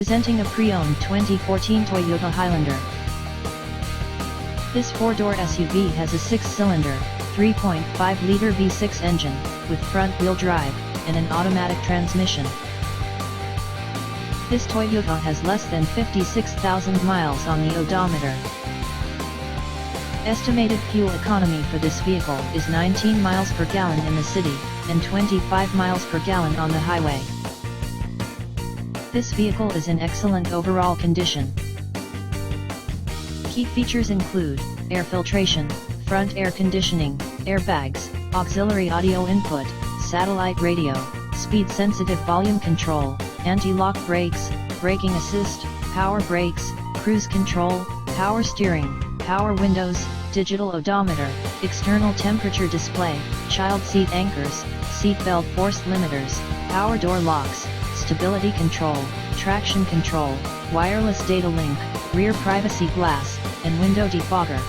Presenting a pre-owned 2014 Toyota Highlander. This four-door SUV has a six-cylinder, 3.5-liter V6 engine, with front-wheel drive, and an automatic transmission. This Toyota has less than 56,000 miles on the odometer. Estimated fuel economy for this vehicle is 19 miles per gallon in the city, and 25 miles per gallon on the highway. This vehicle is in excellent overall condition. Key features include air filtration, front air conditioning, airbags, auxiliary audio input, satellite radio, speed-sensitive volume control, anti-lock brakes, braking assist, power brakes, cruise control, power steering, power windows, digital odometer, external temperature display, child seat anchors, seat belt force limiters, power door locks, stability control, traction control, wireless data link, rear privacy glass, and window defogger.